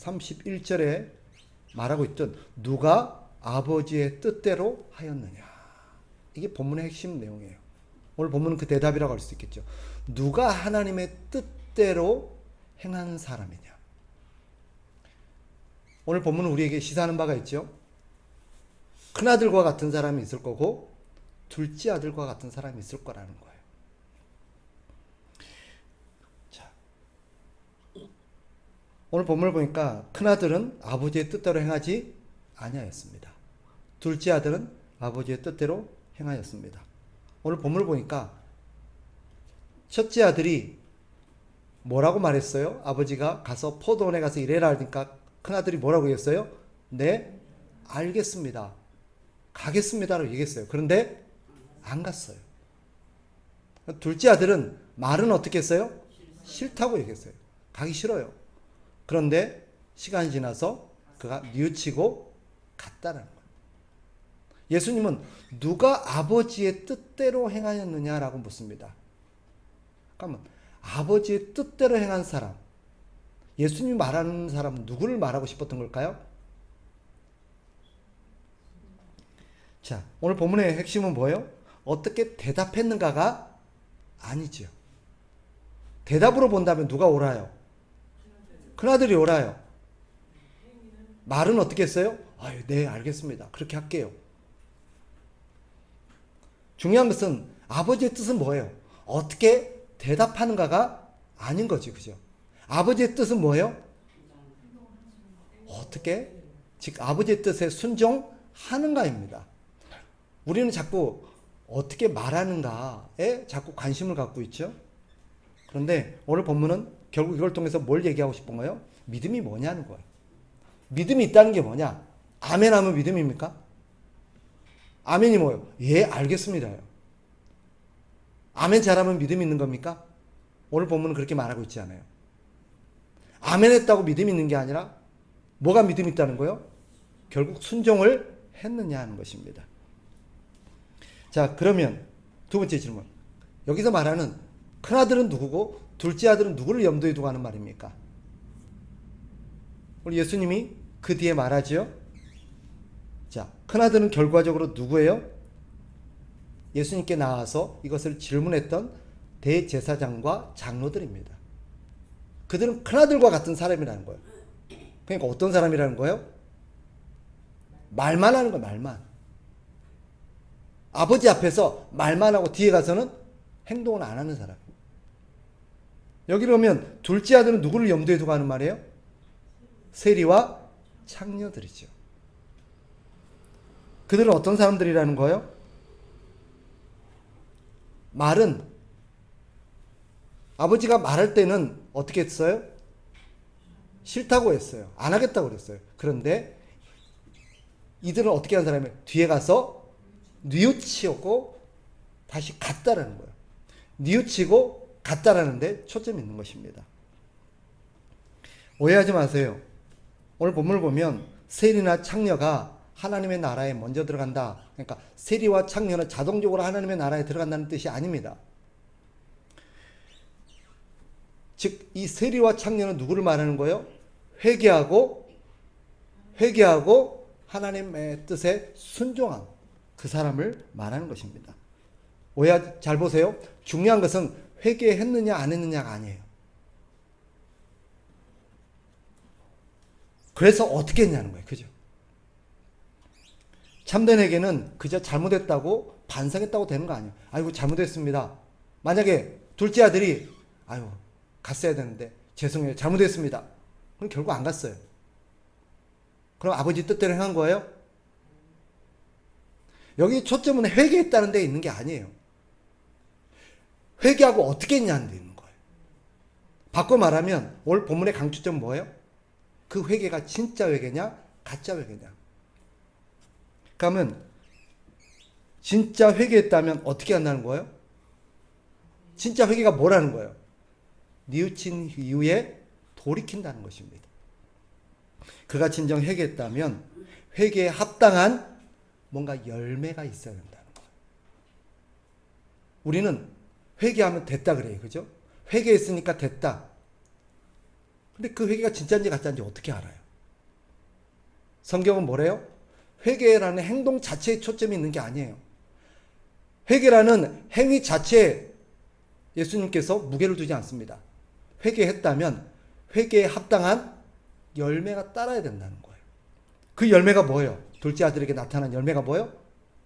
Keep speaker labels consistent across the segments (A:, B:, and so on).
A: 31절에 말하고 있던 누가 아버지의 뜻대로 하였느냐. 이게 본문의 핵심 내용이에요. 오늘 본문은 그 대답이라고 할 수 있겠죠. 누가 하나님의 뜻대로 행하는 사람이냐. 오늘 본문은 우리에게 시사하는 바가 있죠. 큰아들과 같은 사람이 있을 거고 둘째 아들과 같은 사람이 있을 거라는 거예요. 자, 오늘 본문을 보니까 큰아들은 아버지의 뜻대로 행하지 아니하였습니다. 둘째 아들은 아버지의 뜻대로 행하였습니다. 오늘 본문을 보니까 첫째 아들이 뭐라고 말했어요? 아버지가 가서 포도원에 가서 일해라 하니까 큰아들이 뭐라고 했어요? 네, 알겠습니다. 가겠습니다라고 얘기했어요. 그런데 안 갔어요. 둘째 아들은 말은 어떻게 했어요? 싫다고 얘기했어요. 가기 싫어요. 그런데 시간이 지나서 그가 뉘우치고 갔다는 거예요. 예수님은 누가 아버지의 뜻대로 행하였느냐라고 묻습니다. 그러면 아버지의 뜻대로 행한 사람, 예수님이 말하는 사람은 누구를 말하고 싶었던 걸까요? 자, 오늘 본문의 핵심은 뭐예요? 어떻게 대답했는가가 아니죠. 대답으로 본다면 누가 옳아요? 큰아들이 옳아요. 말은 어떻게 했어요? 아유, 네, 알겠습니다. 그렇게 할게요. 중요한 것은 아버지의 뜻은 뭐예요? 어떻게 대답하는가가 아닌 거지, 그죠? 아버지의 뜻은 뭐예요? 어떻게? 즉 아버지의 뜻에 순종하는가입니다. 우리는 자꾸 어떻게 말하는가에 자꾸 관심을 갖고 있죠. 그런데 오늘 본문은 결국 이걸 통해서 뭘 얘기하고 싶은 거예요? 믿음이 뭐냐는 거예요. 믿음이 있다는 게 뭐냐? 아멘 하면 믿음입니까? 아멘이 뭐예요? 예, 알겠습니다요. 아멘 잘하면 믿음이 있는 겁니까? 오늘 본문은 그렇게 말하고 있지 않아요. 아멘 했다고 믿음이 있는 게 아니라 뭐가 믿음이 있다는 거예요? 결국 순종을 했느냐 하는 것입니다. 자, 그러면 두 번째 질문. 여기서 말하는 큰아들은 누구고 둘째 아들은 누구를 염두에 두고 하는 말입니까? 우리 예수님이 그 뒤에 말하지요. 자, 큰아들은 결과적으로 누구예요? 예수님께 나와서 이것을 질문했던 대제사장과 장로들입니다. 그들은 큰아들과 같은 사람이라는 거예요. 그러니까 어떤 사람이라는 거예요? 말만 하는 거예요, 말만. 아버지 앞에서 말만 하고 뒤에 가서는 행동을 안 하는 사람. 여기로 오면 둘째 아들은 누구를 염두에 두고 하는 말이에요? 세리와 창녀들이죠. 그들은 어떤 사람들이라는 거예요? 말은 아버지가 말할 때는 어떻게 했어요? 싫다고 했어요. 안 하겠다고 그랬어요. 그런데 이들은 어떻게 하는 사람이에요? 뒤에 가서 뉘우치고 다시 갔다라는 거예요. 뉘우치고 갔다라는 데 초점이 있는 것입니다. 오해하지 마세요. 오늘 본문을 보면 세리나 창녀가 하나님의 나라에 먼저 들어간다. 그러니까 세리와 창녀는 자동적으로 하나님의 나라에 들어간다는 뜻이 아닙니다. 즉, 이 세리와 창녀는 누구를 말하는 거예요? 회개하고 하나님의 뜻에 순종한 그 사람을 말하는 것입니다. 오해 잘 보세요. 중요한 것은 회개했느냐 안 했느냐가 아니에요. 그래서 어떻게 했냐는 거예요. 그죠? 참된 회개는 그저 잘못했다고 반성했다고 되는 거 아니에요. 아이고 잘못했습니다. 만약에 둘째 아들이 아유 갔어야 되는데 죄송해요 잘못했습니다. 그럼 결국 안 갔어요. 그럼 아버지 뜻대로 행한 거예요? 여기 초점은 회개했다는 데 있는 게 아니에요. 회개하고 어떻게 했냐는 데 있는 거예요. 바꿔 말하면 오늘 본문의 강추점은 뭐예요? 그 회개가 진짜 회개냐 가짜 회개냐. 그러면 진짜 회개했다면 어떻게 한다는 거예요? 진짜 회개가 뭐라는 거예요? 뉘우친 이후에 돌이킨다는 것입니다. 그가 진정 회개했다면 회개에 합당한 뭔가 열매가 있어야 된다는 거예요. 우리는 회개하면 됐다 그래요. 그죠? 회개했으니까 됐다. 근데 그 회개가 진짜인지 가짜인지 어떻게 알아요? 성경은 뭐래요? 회개라는 행동 자체에 초점이 있는 게 아니에요. 회개라는 행위 자체에 예수님께서 무게를 두지 않습니다. 회개했다면 회개에 합당한 열매가 따라야 된다는 거예요. 그 열매가 뭐예요? 둘째 아들에게 나타난 열매가 뭐예요?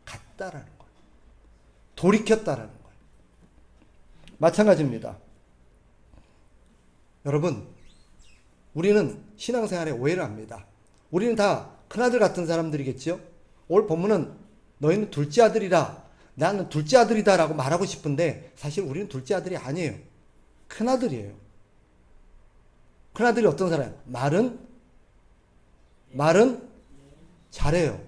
A: 같다라는 거예요. 돌이켰다라는 거예요. 마찬가지입니다. 여러분, 우리는 신앙생활에 오해를 합니다. 우리는 다 큰아들 같은 사람들이겠죠? 오늘 본문은 너희는 둘째 아들이라, 나는 둘째 아들이다 라고 말하고 싶은데 사실 우리는 둘째 아들이 아니에요. 큰아들이에요. 큰아들이 어떤 사람이에요? 말은 잘해요.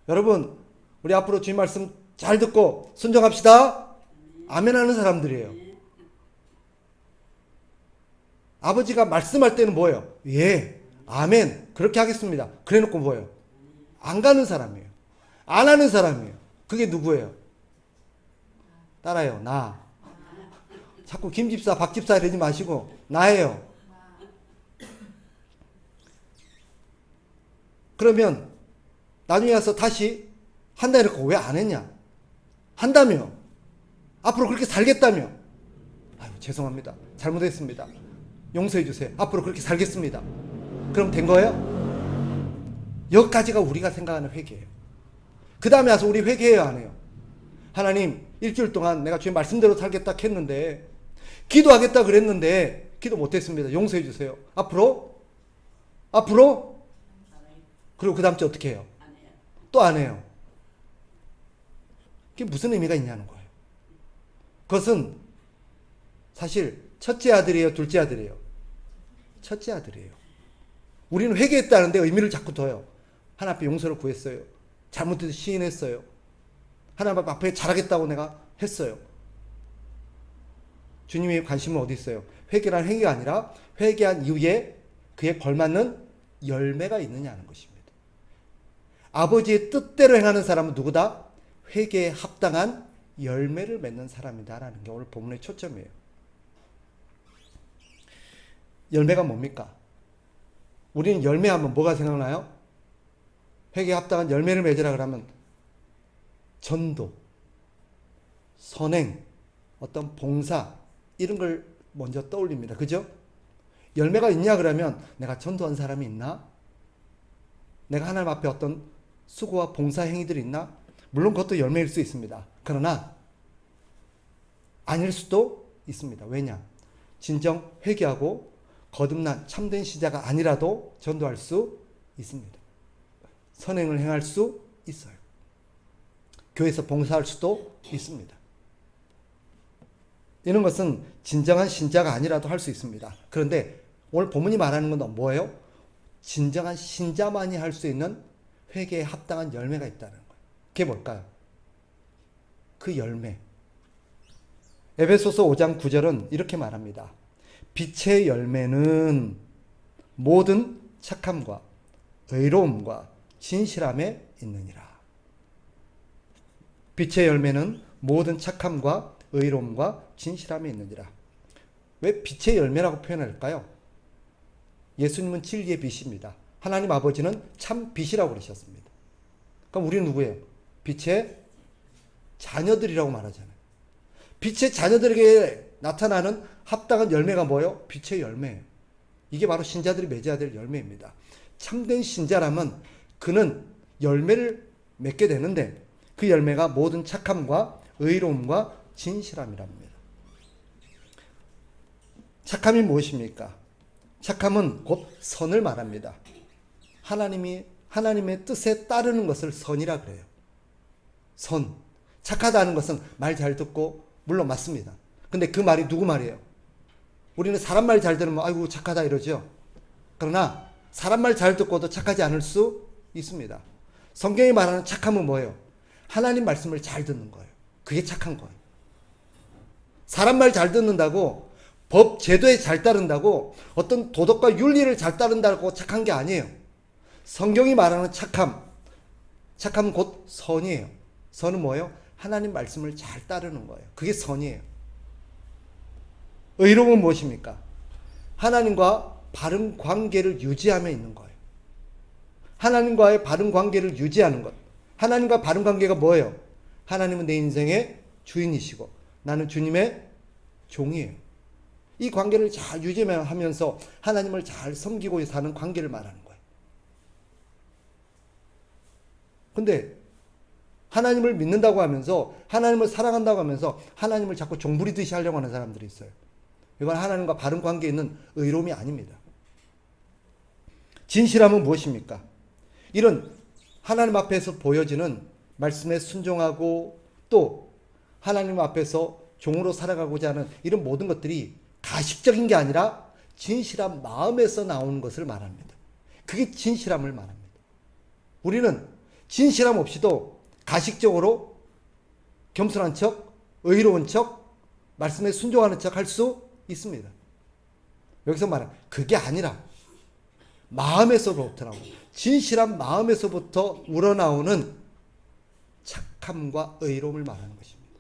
A: 여러분, 우리 앞으로 주님 말씀 잘 듣고 순종합시다. 아멘 하는 사람들이에요. 아버지가 말씀할 때는 뭐예요? 예, 아멘, 그렇게 하겠습니다. 그래 놓고 뭐예요? 안 가는 사람이에요. 안 하는 사람이에요. 그게 누구예요? 따라요. 나. 자꾸 김집사, 박집사 이러지 마시고 나예요. 그러면 나중에 와서 다시 한다 이렇게 왜 안 했냐? 한다며. 앞으로 그렇게 살겠다며. 아유, 죄송합니다. 잘못했습니다. 용서해 주세요. 앞으로 그렇게 살겠습니다. 그럼 된 거예요? 여기까지가 우리가 생각하는 회개예요. 그 다음에 와서 우리 회개해요, 안 해요? 하나님, 일주일 동안 내가 주의 말씀대로 살겠다 했는데, 기도하겠다 그랬는데 기도 못했습니다. 용서해 주세요. 앞으로 그리고 그 다음 주 어떻게 해요? 또 안 해요. 그게 무슨 의미가 있냐는 거예요. 그것은 사실 첫째 아들이에요, 둘째 아들이에요? 첫째 아들이에요. 우리는 회개했다는데 의미를 자꾸 둬요. 하나님 앞에 용서를 구했어요. 잘못해서 시인했어요. 하나님 앞에 잘하겠다고 내가 했어요. 주님의 관심은 어디 있어요? 회개란 행위가 아니라 회개한 이후에 그에 걸맞는 열매가 있느냐는 것입니다. 아버지의 뜻대로 행하는 사람은 누구다? 회개에 합당한 열매를 맺는 사람이다라는 게 오늘 본문의 초점이에요. 열매가 뭡니까? 우리는 열매하면 뭐가 생각나요? 회개에 합당한 열매를 맺으라 그러면 전도, 선행, 어떤 봉사 이런 걸 먼저 떠올립니다. 그죠? 열매가 있냐 그러면 내가 전도한 사람이 있나? 내가 하나님 앞에 어떤 수고와 봉사 행위들이 있나? 물론 그것도 열매일 수 있습니다. 그러나 아닐 수도 있습니다. 왜냐? 진정 회개하고 거듭난 참된 신자가 아니라도 전도할 수 있습니다. 선행을 행할 수 있어요. 교회에서 봉사할 수도 있습니다. 이런 것은 진정한 신자가 아니라도 할 수 있습니다. 그런데 오늘 본문이 말하는 건 뭐예요? 진정한 신자만이 할 수 있는 회개에 합당한 열매가 있다는 거예요. 그게 뭘까요? 그 열매. 에베소서 5장 9절은 이렇게 말합니다. 빛의 열매는 모든 착함과 의로움과 진실함에 있느니라. 빛의 열매는 모든 착함과 의로움과 진실함에 있느니라. 왜 빛의 열매라고 표현할까요? 예수님은 진리의 빛입니다. 하나님 아버지는 참 빛이라고 그러셨습니다. 그럼 우리는 누구예요? 빛의 자녀들이라고 말하잖아요. 빛의 자녀들에게 나타나는 합당한 열매가 뭐예요? 빛의 열매예요. 이게 바로 신자들이 맺어야 될 열매입니다. 참된 신자라면 그는 열매를 맺게 되는데 그 열매가 모든 착함과 의로움과 진실함이랍니다. 착함이 무엇입니까? 착함은 곧 선을 말합니다. 하나님의 뜻에 따르는 것을 선이라 그래요. 선. 착하다는 것은 말 잘 듣고 물론 맞습니다. 근데 그 말이 누구 말이에요? 우리는 사람 말 잘 들으면 아이고 착하다 이러죠. 그러나 사람 말 잘 듣고도 착하지 않을 수 있습니다. 성경이 말하는 착함은 뭐예요? 하나님 말씀을 잘 듣는 거예요. 그게 착한 거예요. 사람 말 잘 듣는다고 법 제도에 잘 따른다고 어떤 도덕과 윤리를 잘 따른다고 착한 게 아니에요. 성경이 말하는 착함은 곧 선이에요. 선은 뭐예요? 하나님 말씀을 잘 따르는 거예요. 그게 선이에요. 의로움은 무엇입니까? 하나님과 바른 관계를 유지하며 있는 거예요. 하나님과의 바른 관계를 유지하는 것. 하나님과 바른 관계가 뭐예요? 하나님은 내 인생의 주인이시고 나는 주님의 종이에요. 이 관계를 잘 유지하면서 하나님을 잘 섬기고 사는 관계를 말하는 거예요. 근데 하나님을 믿는다고 하면서 하나님을 사랑한다고 하면서 하나님을 자꾸 종부리듯이 하려고 하는 사람들이 있어요. 이건 하나님과 바른 관계에 있는 의로움이 아닙니다. 진실함은 무엇입니까? 이런 하나님 앞에서 보여지는 말씀에 순종하고 또 하나님 앞에서 종으로 살아가고자 하는 이런 모든 것들이 가식적인 게 아니라 진실한 마음에서 나오는 것을 말합니다. 그게 진실함을 말합니다. 우리는 진실함 없이도 가식적으로 겸손한 척, 의로운 척, 말씀에 순종하는 척 할 수 있습니다. 여기서 말하는 그게 아니라 마음에서부터 나오고 진실한 마음에서부터 우러나오는 착함과 의로움을 말하는 것입니다.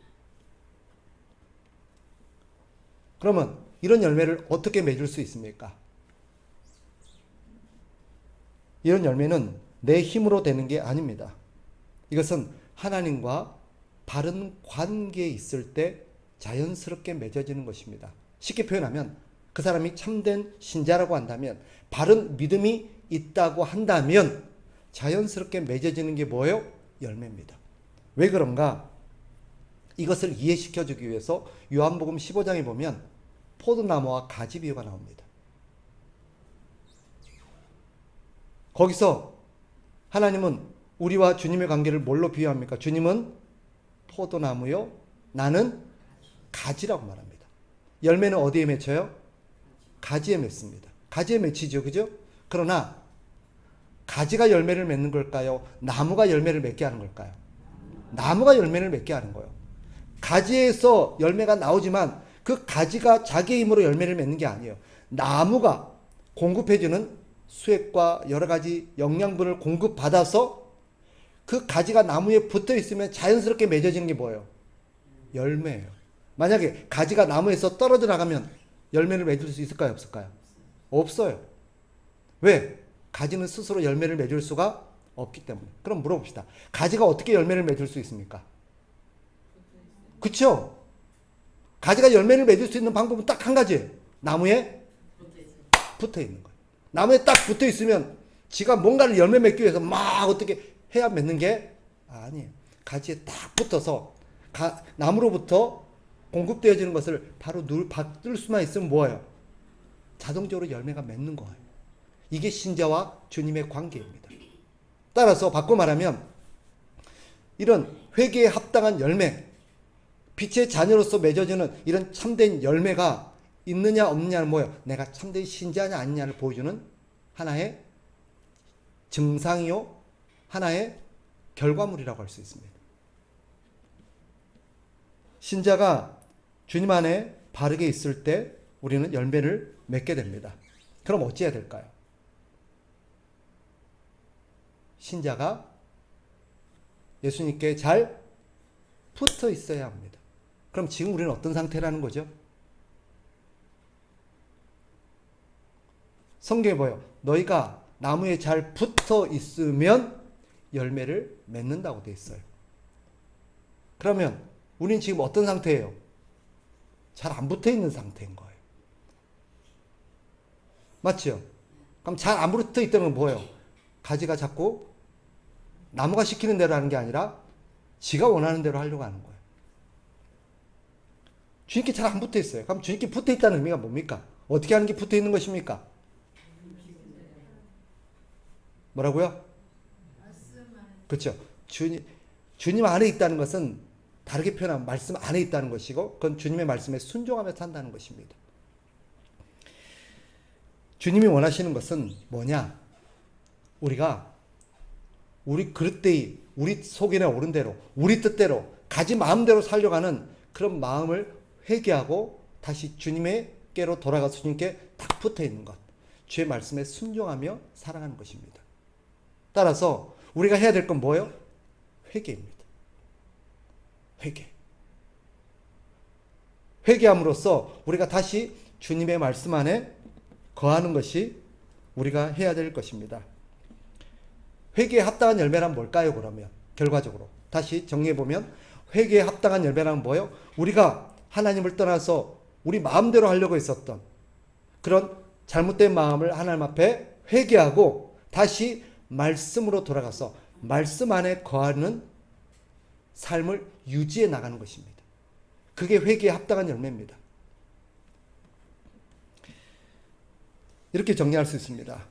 A: 그러면 이런 열매를 어떻게 맺을 수 있습니까? 이런 열매는 내 힘으로 되는 게 아닙니다. 이것은 하나님과 바른 관계에 있을 때 자연스럽게 맺어지는 것입니다. 쉽게 표현하면 그 사람이 참된 신자라고 한다면, 바른 믿음이 있다고 한다면 자연스럽게 맺어지는 게 뭐예요? 열매입니다. 왜 그런가? 이것을 이해시켜 주기 위해서 요한복음 15장에 보면 포도나무와 가지 비유가 나옵니다. 거기서 하나님은 우리와 주님의 관계를 뭘로 비유합니까? 주님은 포도나무요, 나는 가지라고 말합니다. 열매는 어디에 맺혀요? 가지에 맺습니다. 가지에 맺히죠, 그죠? 그러나 가지가 열매를 맺는 걸까요? 나무가 열매를 맺게 하는 걸까요? 나무가 열매를 맺게 하는 거예요. 가지에서 열매가 나오지만 그 가지가 자기의 힘으로 열매를 맺는 게 아니에요. 나무가 공급해주는 수액과 여러 가지 영양분을 공급받아서 그 가지가 나무에 붙어 있으면 자연스럽게 맺어지는 게 뭐예요? 열매예요. 만약에 가지가 나무에서 떨어져 나가면 열매를 맺을 수 있을까요? 없을까요? 없어요. 왜? 가지는 스스로 열매를 맺을 수가 없기 때문에. 그럼 물어봅시다. 가지가 어떻게 열매를 맺을 수 있습니까? 그쵸? 가지가 열매를 맺을 수 있는 방법은 딱 한 가지예요. 나무에 붙어 있는 거예요. 나무에 딱 붙어 있으면 지가 뭔가를 열매 맺기 위해서 막 어떻게 해야 맺는 게 아니에요. 가지에 딱 붙어서 나무로부터 공급되어지는 것을 바로 받을 수만 있으면 뭐예요? 자동적으로 열매가 맺는 거예요. 이게 신자와 주님의 관계입니다. 따라서 바꿔 말하면 이런 회개에 합당한 열매, 빛의 자녀로서 맺어지는 이런 참된 열매가 있느냐 없느냐는 뭐예요? 내가 참된 신자냐 아니냐를 보여주는 하나의 증상이요, 하나의 결과물이라고 할 수 있습니다. 신자가 주님 안에 바르게 있을 때 우리는 열매를 맺게 됩니다. 그럼 어찌해야 될까요? 신자가 예수님께 잘 붙어 있어야 합니다. 그럼 지금 우리는 어떤 상태라는 거죠? 성경에 뭐예요? 너희가 나무에 잘 붙어 있으면 열매를 맺는다고 되어 있어요. 그러면 우리는 지금 어떤 상태예요? 잘 안 붙어 있는 상태인 거예요. 맞죠? 그럼 잘 안 붙어 있다면 뭐예요? 가지가 자꾸 나무가 시키는 대로 하는 게 아니라 지가 원하는 대로 하려고 하는 거예요. 주님께 잘 안 붙어 있어요. 그럼 주님께 붙어 있다는 의미가 뭡니까? 어떻게 하는 게 붙어 있는 것입니까? 뭐라고요? 그렇죠. 주님 안에 있다는 것은 다르게 표현하면 말씀 안에 있다는 것이고, 그건 주님의 말씀에 순종하며 산다는 것입니다. 주님이 원하시는 것은 뭐냐? 우리가 우리 그릇대이, 우리 속에 오른 대로, 우리 뜻대로, 가지 마음대로 살려가는 그런 마음을 회개하고 다시 주님께로 돌아가서 주님께 딱 붙어 있는 것, 주의 말씀에 순종하며 살아가는 것입니다. 따라서 우리가 해야 될 건 뭐예요? 회개입니다. 회개. 회개함으로써 우리가 다시 주님의 말씀 안에 거하는 것이 우리가 해야 될 것입니다. 회개에 합당한 열매란 뭘까요, 그러면? 결과적으로. 다시 정리해보면, 회개에 합당한 열매란 뭐예요? 우리가 하나님을 떠나서 우리 마음대로 하려고 했었던 그런 잘못된 마음을 하나님 앞에 회개하고 다시 말씀으로 돌아가서 말씀 안에 거하는 삶을 유지해 나가는 것입니다. 그게 회개에 합당한 열매입니다. 이렇게 정리할 수 있습니다.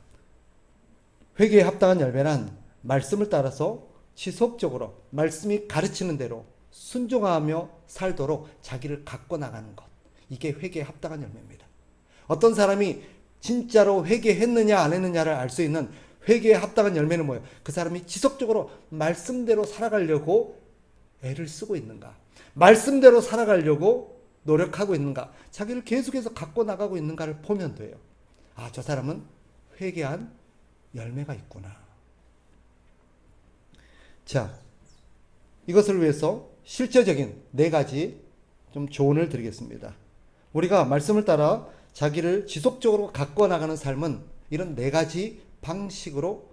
A: 회개에 합당한 열매란 말씀을 따라서 지속적으로 말씀이 가르치는 대로 순종하며 살도록 자기를 갖고 나가는 것. 이게 회개에 합당한 열매입니다. 어떤 사람이 진짜로 회개했느냐 안 했느냐를 알 수 있는 회개에 합당한 열매는 뭐예요? 그 사람이 지속적으로 말씀대로 살아가려고 애를 쓰고 있는가? 말씀대로 살아가려고 노력하고 있는가? 자기를 계속해서 갖고 나가고 있는가를 보면 돼요. 아, 저 사람은 회개한 열매가 있구나. 자, 이것을 위해서 실제적인 4가지 좀 조언을 드리겠습니다. 우리가 말씀을 따라 자기를 지속적으로 갖고 나가는 삶은 이런 4가지 방식으로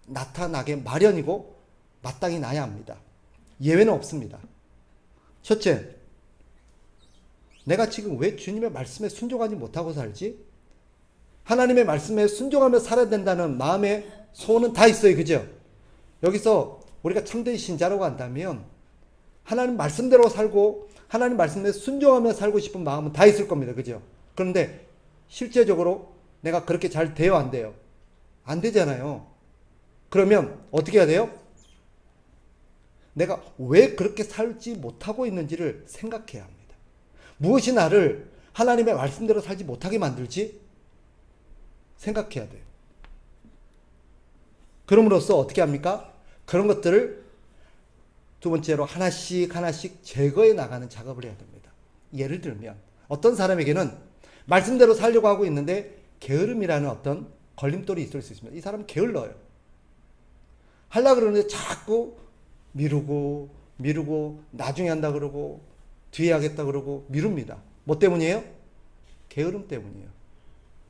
A: 나타나게 마련이고 마땅히 나야 합니다. 예외는 없습니다. 첫째, 내가 지금 왜 주님의 말씀에 순종하지 못하고 살지? 하나님의 말씀에 순종하며 살아야 된다는 마음의 소원은 다 있어요. 그죠? 여기서 우리가 참된 신자라고 한다면 하나님 말씀대로 살고 하나님 말씀에 순종하며 살고 싶은 마음은 다 있을 겁니다. 그죠? 그런데 실제적으로 내가 그렇게 잘 돼요? 안 돼요? 안 되잖아요. 그러면 어떻게 해야 돼요? 내가 왜 그렇게 살지 못하고 있는지를 생각해야 합니다. 무엇이 나를 하나님의 말씀대로 살지 못하게 만들지? 생각해야 돼요. 그럼으로써 어떻게 합니까? 그런 것들을 두 번째로 하나씩 하나씩 제거해 나가는 작업을 해야 됩니다. 예를 들면 어떤 사람에게는 말씀대로 살려고 하고 있는데 게으름이라는 어떤 걸림돌이 있을 수 있습니다. 이 사람은 게을러요. 하려고 그러는데 자꾸 미루고 나중에 한다 그러고 뒤에 하겠다 그러고 미룹니다. 뭐 때문이에요? 게으름 때문이에요.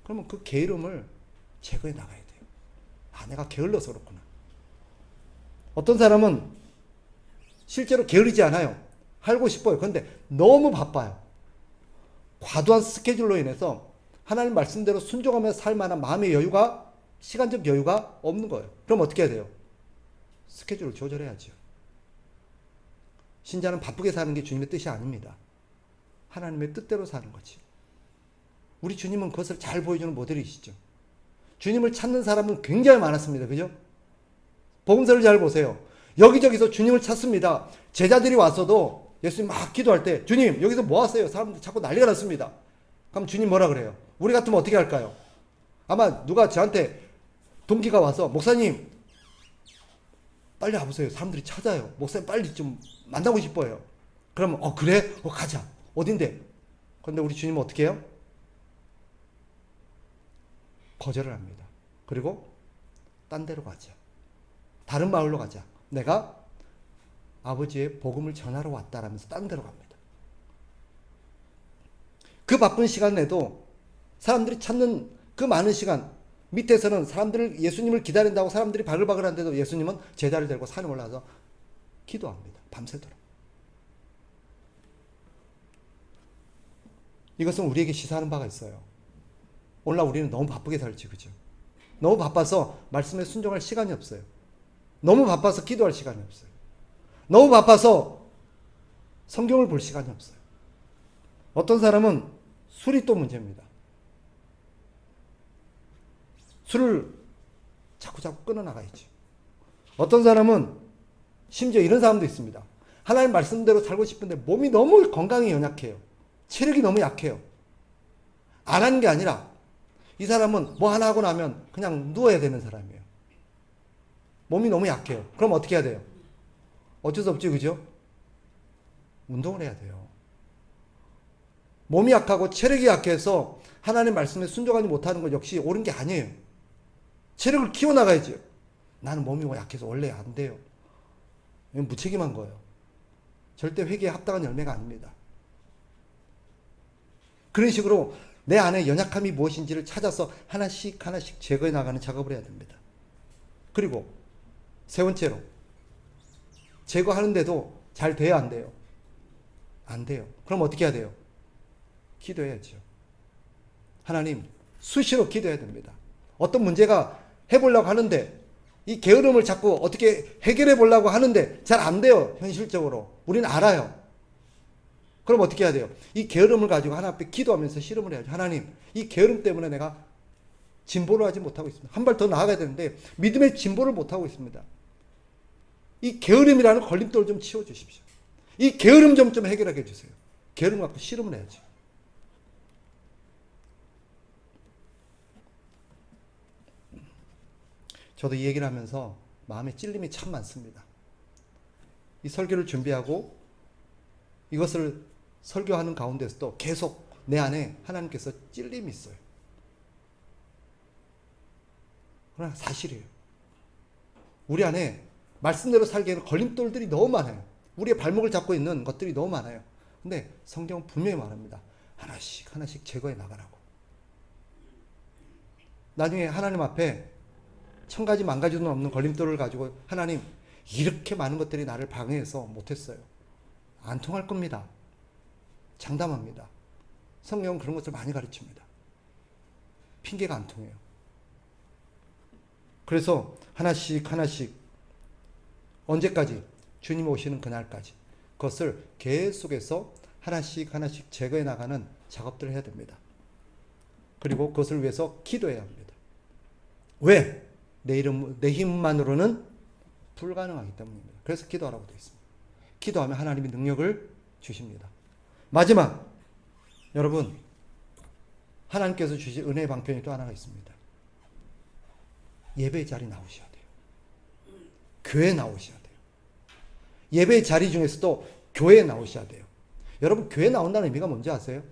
A: 그러면 그 게으름을 제거해 나가야 돼요. 아, 내가 게을러서 그렇구나. 어떤 사람은 실제로 게으르지 않아요. 하고 싶어요. 그런데 너무 바빠요. 과도한 스케줄로 인해서 하나님 말씀대로 순종하며 살 만한 마음의 여유가, 시간적 여유가 없는 거예요. 그럼 어떻게 해야 돼요? 스케줄을 조절해야죠. 신자는 바쁘게 사는 게 주님의 뜻이 아닙니다. 하나님의 뜻대로 사는 거지. 우리 주님은 그것을 잘 보여주는 모델이시죠. 주님을 찾는 사람은 굉장히 많았습니다. 그죠? 복음서를 잘 보세요. 여기저기서 주님을 찾습니다. 제자들이 와서도 예수님 막 기도할 때 주님 여기서 뭐 하세요? 사람들 자꾸 난리가 났습니다. 그럼 주님 뭐라 그래요? 우리 같으면 어떻게 할까요? 아마 누가 저한테 동기가 와서 목사님 빨리 와보세요. 사람들이 찾아요. 목사님 빨리 좀 만나고 싶어요. 그러면 그래? 가자. 어딘데? 그런데 우리 주님은 어떻게 해요? 거절을 합니다. 그리고 딴 데로 가자. 다른 마을로 가자. 내가 아버지의 복음을 전하러 왔다라면서 딴 데로 갑니다. 그 바쁜 시간에도 사람들이 찾는 그 많은 시간 밑에서는 사람들을 예수님을 기다린다고 사람들이 바글바글한데도 예수님은 제자를 데리고 산에 올라가서 기도합니다. 밤새도록. 이것은 우리에게 시사하는 바가 있어요. 오늘날 우리는 너무 바쁘게 살지, 그죠? 너무 바빠서 말씀에 순종할 시간이 없어요. 너무 바빠서 기도할 시간이 없어요. 너무 바빠서 성경을 볼 시간이 없어요. 어떤 사람은 술이 또 문제입니다. 술을 자꾸 끊어나가야지. 어떤 사람은 심지어 이런 사람도 있습니다. 하나님 말씀대로 살고 싶은데 몸이 너무 건강이 연약해요. 체력이 너무 약해요. 안 하는 게 아니라 이 사람은 뭐 하나 하고 나면 그냥 누워야 되는 사람이에요. 몸이 너무 약해요. 그럼 어떻게 해야 돼요? 어쩔 수 없지, 그죠? 운동을 해야 돼요. 몸이 약하고 체력이 약해서 하나님 말씀에 순종하지 못하는 것 역시 옳은 게 아니에요. 체력을 키워나가야죠. 나는 몸이 약해서 원래 안 돼요. 이건 무책임한 거예요. 절대 회개에 합당한 열매가 아닙니다. 그런 식으로 내 안에 연약함이 무엇인지를 찾아서 하나씩 하나씩 제거해 나가는 작업을 해야 됩니다. 그리고 세 번째로 제거하는데도 잘 돼요, 안 돼요? 안 돼요. 그럼 어떻게 해야 돼요? 기도해야죠. 하나님, 수시로 기도해야 됩니다. 어떤 문제가 해보려고 하는데 이 게으름을 자꾸 어떻게 해결해 보려고 하는데 잘 안 돼요. 현실적으로. 우리는 알아요. 그럼 어떻게 해야 돼요? 이 게으름을 가지고 하나님 앞에 기도하면서 씨름을 해야죠. 하나님, 이 게으름 때문에 내가 진보를 하지 못하고 있습니다. 한 발 더 나아가야 되는데 믿음의 진보를 못하고 있습니다. 이 게으름이라는 걸림돌을 좀 치워주십시오. 이 게으름 좀 해결하게 해주세요. 게으름 갖고 씨름을 해야죠. 저도 이 얘기를 하면서 마음에 찔림이 참 많습니다. 이 설교를 준비하고 이것을 설교하는 가운데서도 계속 내 안에 하나님께서 찔림이 있어요. 그러나 사실이에요. 우리 안에 말씀대로 살기에는 걸림돌들이 너무 많아요. 우리의 발목을 잡고 있는 것들이 너무 많아요. 근데 성경은 분명히 말합니다. 하나씩 하나씩 제거해 나가라고. 나중에 하나님 앞에 1000가지 10,000가지도 넘는 걸림돌을 가지고 하나님, 이렇게 많은 것들이 나를 방해해서 못했어요. 안 통할 겁니다. 장담합니다. 성경은 그런 것을 많이 가르칩니다. 핑계가 안 통해요. 그래서 하나씩 하나씩 언제까지? 주님 오시는 그날까지 그것을 계속해서 하나씩 하나씩 제거해 나가는 작업들을 해야 됩니다. 그리고 그것을 위해서 기도해야 합니다. 왜? 내 힘만으로는 불가능하기 때문입니다. 그래서 기도하라고 되어 있습니다. 기도하면 하나님이 능력을 주십니다. 마지막, 여러분, 하나님께서 주신 은혜의 방편이 또 하나가 있습니다. 예배의 자리 나오셔야 돼요. 교회에 나오셔야 돼요. 예배의 자리 중에서도 교회에 나오셔야 돼요. 여러분, 교회에 나온다는 의미가 뭔지 아세요?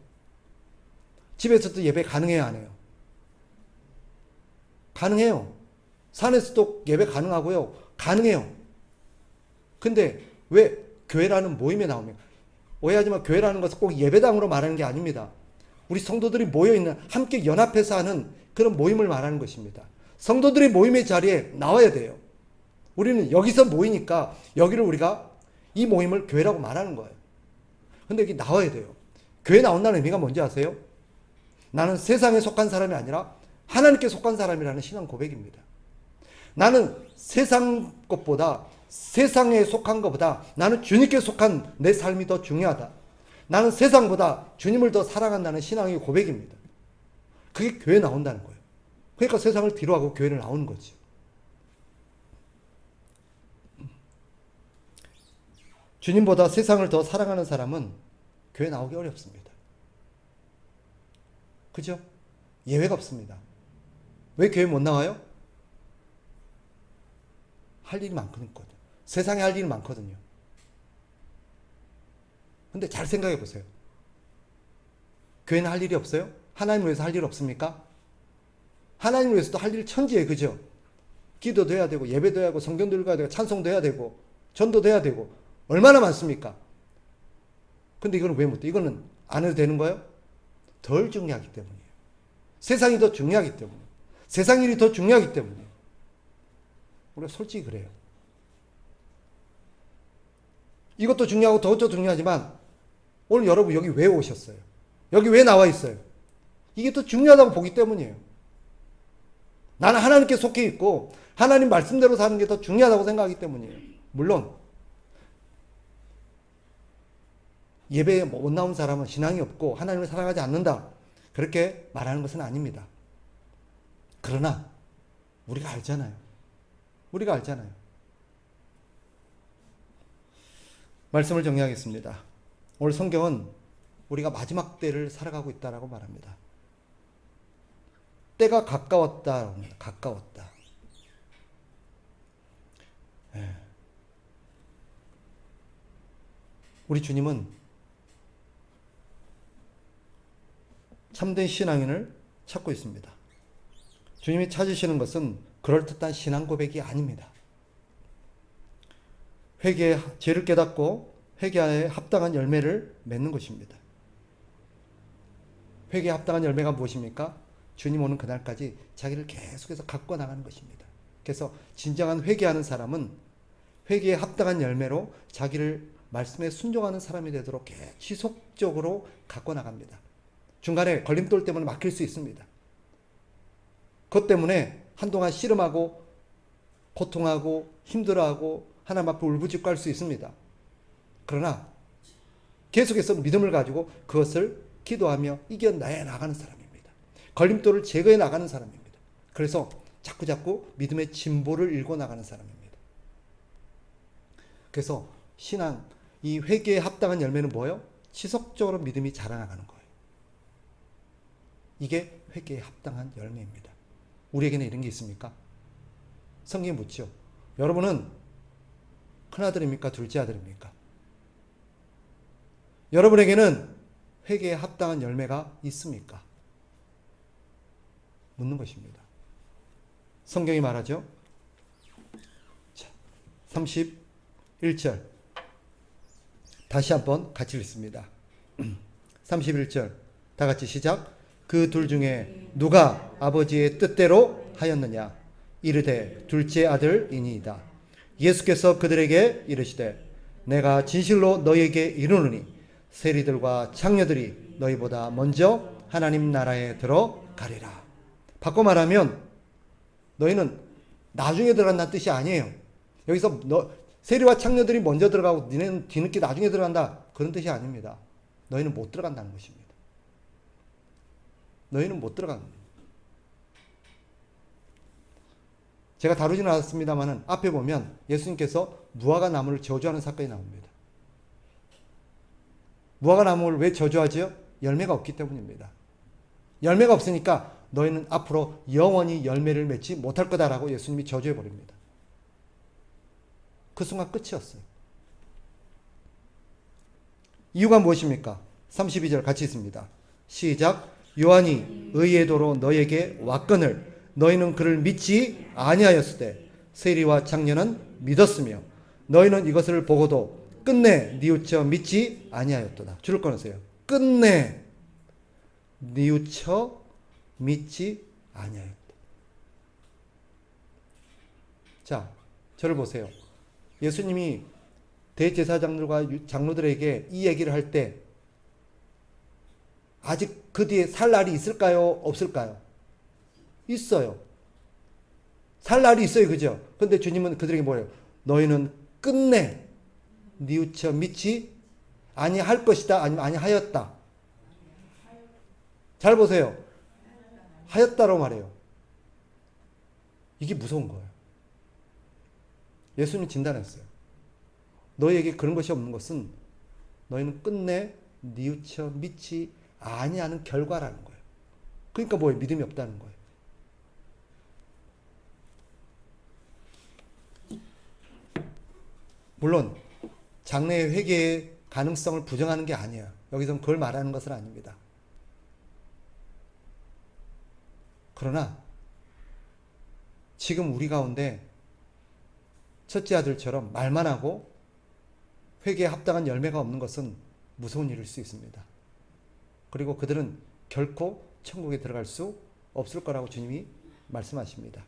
A: 집에서도 예배 가능해요, 안 해요? 가능해요. 산에서도 예배 가능하고요. 가능해요. 근데 왜 교회라는 모임에 나옵니까? 오해하지 마. 교회라는 것은 꼭 예배당으로 말하는 게 아닙니다. 우리 성도들이 모여있는, 함께 연합해서 하는 그런 모임을 말하는 것입니다. 성도들이 모임의 자리에 나와야 돼요. 우리는 여기서 모이니까 여기를 우리가 이 모임을 교회라고 말하는 거예요. 근데 여기 나와야 돼요. 교회 나온다는 의미가 뭔지 아세요? 나는 세상에 속한 사람이 아니라 하나님께 속한 사람이라는 신앙 고백입니다. 나는 세상 것보다, 세상에 속한 것보다 나는 주님께 속한 내 삶이 더 중요하다. 나는 세상보다 주님을 더 사랑한다는 신앙의 고백입니다. 그게 교회에 나온다는 거예요. 그러니까 세상을 뒤로하고 교회를 나오는 거죠. 주님보다 세상을 더 사랑하는 사람은 교회 나오기 어렵습니다. 그죠? 예외가 없습니다. 왜 교회 못 나와요? 할 일이 많거든요. 세상에 할 일이 많거든요. 근데 잘 생각해 보세요. 교회는 할 일이 없어요? 하나님을 위해서 할 일 없습니까? 하나님을 위해서도 할 일 천지예요. 그죠? 기도도 해야 되고, 예배도 해야 되고, 성경도 읽어야 되고, 찬송도 해야 되고, 전도도 해야 되고, 얼마나 많습니까? 근데 이거는 왜 못해? 이거는 안 해도 되는 거예요? 덜 중요하기 때문이에요. 세상이 더 중요하기 때문에. 세상 일이 더 중요하기 때문에. 우리가 솔직히 그래요. 이것도 중요하고 저것도 중요하지만 오늘 여러분 여기 왜 오셨어요? 여기 왜 나와 있어요? 이게 더 중요하다고 보기 때문이에요. 나는 하나님께 속해 있고 하나님 말씀대로 사는 게 더 중요하다고 생각하기 때문이에요. 물론 예배에 못 나온 사람은 신앙이 없고 하나님을 사랑하지 않는다, 그렇게 말하는 것은 아닙니다. 그러나 우리가 알잖아요. 우리가 알잖아요. 말씀을 정리하겠습니다. 오늘 성경은 우리가 마지막 때를 살아가고 있다라고 말합니다. 때가 가까웠다. 가까웠다. 우리 주님은 참된 신앙인을 찾고 있습니다. 주님이 찾으시는 것은 그럴듯한 신앙 고백이 아닙니다. 회개의 죄를 깨닫고 회개에 합당한 열매를 맺는 것입니다. 회개에 합당한 열매가 무엇입니까? 주님 오는 그날까지 자기를 계속해서 갖고 나가는 것입니다. 그래서 진정한 회개하는 사람은 회개에 합당한 열매로 자기를 말씀에 순종하는 사람이 되도록 지속적으로 갖고 나갑니다. 중간에 걸림돌 때문에 막힐 수 있습니다. 그것 때문에 한동안 씨름하고 고통하고 힘들어하고 하나님 앞에 울부짖고 할 수 있습니다. 그러나 계속해서 믿음을 가지고 그것을 기도하며 이겨내 나가는 사람입니다. 걸림돌을 제거해 나가는 사람입니다. 그래서 자꾸자꾸 믿음의 진보를 일궈 나가는 사람입니다. 그래서 신앙, 이 회개에 합당한 열매는 뭐예요? 지속적으로 믿음이 자라나가는 거예요. 이게 회개에 합당한 열매입니다. 우리에게는 이런 게 있습니까? 성경이 묻죠. 여러분은 큰아들입니까? 둘째 아들입니까? 여러분에게는 회개에 합당한 열매가 있습니까? 묻는 것입니다. 성경이 말하죠. 자, 31절 다시 한번 같이 읽습니다. 31절 다 같이 시작. 그 둘 중에 누가 아버지의 뜻대로 하였느냐? 이르되 둘째 아들이니이다. 예수께서 그들에게 이르시되 내가 진실로 너희에게 이르노니 세리들과 창녀들이 너희보다 먼저 하나님 나라에 들어가리라. 바꿔 말하면 너희는 나중에 들어간다는 뜻이 아니에요. 여기서 세리와 창녀들이 먼저 들어가고 너희는 뒤늦게 나중에 들어간다, 그런 뜻이 아닙니다. 너희는 못 들어간다는 것입니다. 너희는 못 들어간다. 제가 다루지는 않았습니다만 앞에 보면 예수님께서 무화과 나무를 저주하는 사건이 나옵니다. 무화과 나무를 왜 저주하지요? 열매가 없기 때문입니다. 열매가 없으니까 너희는 앞으로 영원히 열매를 맺지 못할 거다라고 예수님이 저주해 버립니다. 그 순간 끝이었어요. 이유가 무엇입니까? 32절 같이 있습니다. 시작. 요한이 의의 도로 너희에게 왔거늘 너희는 그를 믿지 아니하였으되 세리와 창녀는 믿었으며 너희는 이것을 보고도 끝내 뉘우쳐 믿지 아니하였도다. 줄을 끊으세요. 끝내 뉘우쳐 믿지 아니하였다. 자, 저를 보세요. 예수님이 대제사장들과 장로들에게 이 얘기를 할 때 아직 그 뒤에 살 날이 있을까요? 없을까요? 있어요. 살 날이 있어요. 그죠? 근데 주님은 그들에게 뭐예요? 너희는 끝내 뉘우쳐 믿지 아니할 것이다. 아니면 아니하였다. 잘 보세요. 하였다라고 말해요. 이게 무서운 거예요. 예수님이 진단했어요. 너희에게 그런 것이 없는 것은 너희는 끝내 뉘우쳐 믿지 아니하는 결과라는 거예요. 그러니까 뭐예요? 믿음이 없다는 거예요. 물론 장래의 회개의 가능성을 부정하는 게 아니에요. 여기서는 그걸 말하는 것은 아닙니다. 그러나 지금 우리 가운데 첫째 아들처럼 말만 하고 회개에 합당한 열매가 없는 것은 무서운 일일 수 있습니다. 그리고 그들은 결코 천국에 들어갈 수 없을 거라고 주님이 말씀하십니다.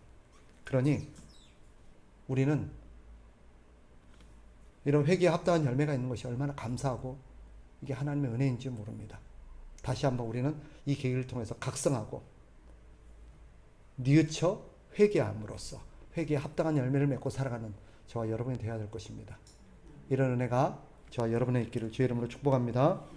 A: 그러니 우리는 이런 회개에 합당한 열매가 있는 것이 얼마나 감사하고 이게 하나님의 은혜인지 모릅니다. 다시 한번 우리는 이 계기를 통해서 각성하고 뉘우쳐 회개함으로써 회개에 합당한 열매를 맺고 살아가는 저와 여러분이 되어야 될 것입니다. 이런 은혜가 저와 여러분의 있기를 주의 이름으로 축복합니다.